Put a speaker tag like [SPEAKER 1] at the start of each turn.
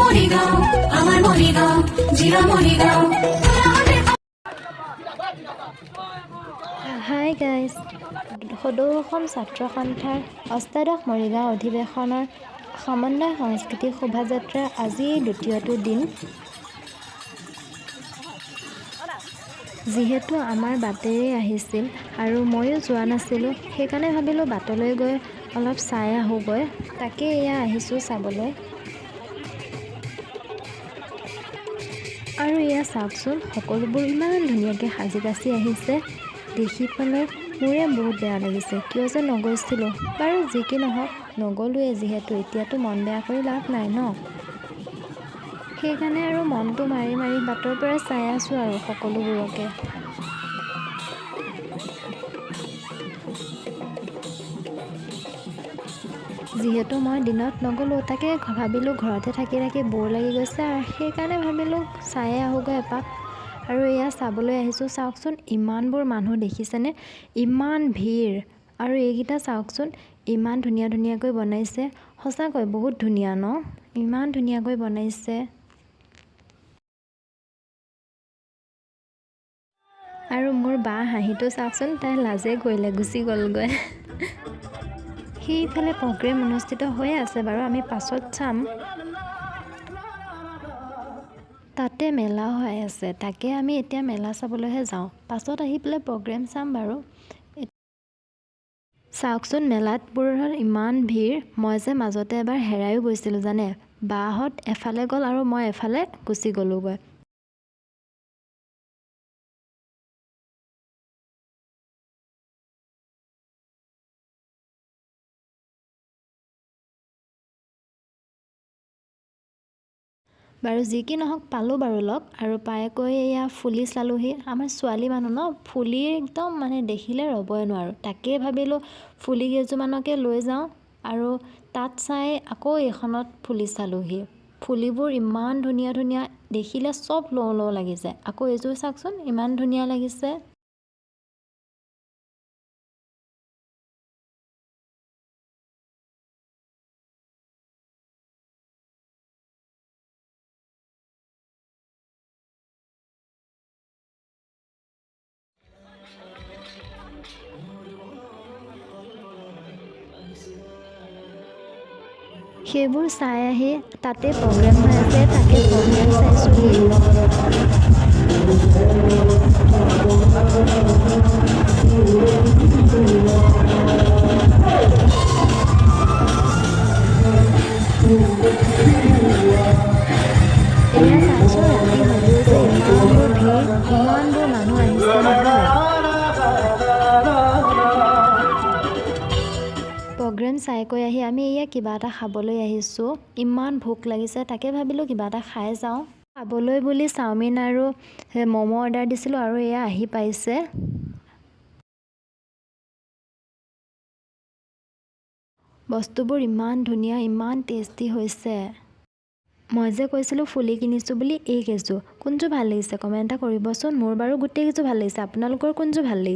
[SPEAKER 1] মৰিগাঁও আমাৰ মৰিগাঁও জিলা Morigaon.
[SPEAKER 2] Hi guys, সদৌ অসম ছাত্ৰ সন্থাৰ অষ্টাদশ মৰিগাঁও অধিৱেশনৰ সমন্বয় সাংস্কৃতিক শোভাযাত্ৰাৰ আজি দ্বিতীয়টো দিন। যিহেতু আমাৰ বাটেৰে আহিছিল আৰু ময়ো যোৱা নাছিলোঁ, সেইকাৰণে ভাবিলোঁ বাটলৈ গৈ অলপ চাই আহোঁগৈ। তাকে এয়া আহিছোঁ চাবলৈ। আৰু এয়া চাওকচোন, সকলোবোৰ ইমান ধুনীয়াকৈ সাজি কাচি আহিছে। দেখি পেলাই মোৰে বহুত বেয়া লাগিছে, কিয় যে নগৈছিলোঁ। বাৰু যি কি নহওক, নগ'লোৱে যিহেতু, এতিয়াতো মন বেয়া কৰি লাভ নাই ন। সেইকাৰণে আৰু মনটো মাৰি মাৰি বাটৰ পৰা চাই আছোঁ আৰু সকলোবোৰকে। যিহেতু মই দিনত নগ'লোঁ, তাকে ভাবিলোঁ ঘৰতে থাকি থাকি বৰ লাগি গৈছে, আৰু সেইকাৰণে ভাবিলোঁ চায়ে আহোঁগৈ এপাক। আৰু এয়া চাবলৈ আহিছোঁ, চাওকচোন ইমানবোৰ মানুহ দেখিছেনে, ইমান ভিৰ। আৰু এইকেইটা চাওকচোন ইমান ধুনীয়া ধুনীয়াকৈ বনাইছে, সঁচাকৈ বহুত ধুনীয়া ন, ইমান ধুনীয়াকৈ বনাইছে। আৰু মোৰ বা হাঁহিটো চাওকচোন, তাই লাজে কৰিলে গুচি গ'লগৈ। সেইফালে প্ৰগ্ৰেম অনুষ্ঠিত হৈয়ে আছে বাৰু, আমি পাছত চাম। তাতে মেলা হৈ আছে, তাকে আমি এতিয়া মেলা চাবলৈহে যাওঁ, পাছত আহি পেলাই প্ৰগ্ৰেম চাম বাৰু। চাওকচোন মেলাতবোৰত ইমান ভিৰ, মই যে মাজতে এবাৰ হেৰায়ো গৈছিলোঁ জানে। বাহঁত এফালে গ'ল আৰু মই এফালে গুচি গ'লোঁগৈ। বাৰু যি কি নহওক পালোঁ বাৰু লগ, আৰু পাই কৈ এয়া ফুলি চালোঁহি। আমাৰ ছোৱালী মানুহ ন, ফুলি একদম মানে দেখিলে ৰ'বই নোৱাৰোঁ। তাকেই ভাবিলোঁ ফুলি কেইযোৰমানকে লৈ যাওঁ, আৰু তাত চাই আকৌ এইখনত ফুলি চালোঁহি। ফুলিবোৰ ইমান ধুনীয়া ধুনীয়া, দেখিলে চব লওঁ লওঁ লাগি যায়। আকৌ এইযোৰ চাওকচোন ইমান ধুনীয়া লাগিছে। সেইবোৰ চাই আহি তাতে প্ৰগ্ৰেম হৈ আছে, তাকে প্ৰগ্ৰেম চাইছোঁহি। এয়া চাওকচোন ৰাতি হ'লেও যে ইমানবোৰ ভিৰ, ইমানবোৰ মানুহ আহিছে নহয়। প্ৰগ্ৰেম চাই কৈ আহি আমি এয়া কিবা এটা খাবলৈ আহিছোঁ, ইমান ভোক লাগিছে, তাকে ভাবিলোঁ কিবা এটা খাই যাওঁ। খাবলৈ বুলি চাওমিন আৰু ম'ম' অৰ্ডাৰ দিছিলোঁ, আৰু এয়া আহি পাইছে। বস্তুবোৰ ইমান ধুনীয়া, ইমান টেষ্টি হৈছে। মই যে কৈছিলোঁ ফুলি কিনিছোঁ বুলি, এইকেইযোৰ কোনযোৰ ভাল লাগিছে কমেণ্ট এটা কৰিবচোন। মোৰ বাৰু গোটেইকেইযোৰ ভাল লাগিছে, আপোনালোকৰ কোনযোৰ ভাল লাগিছে?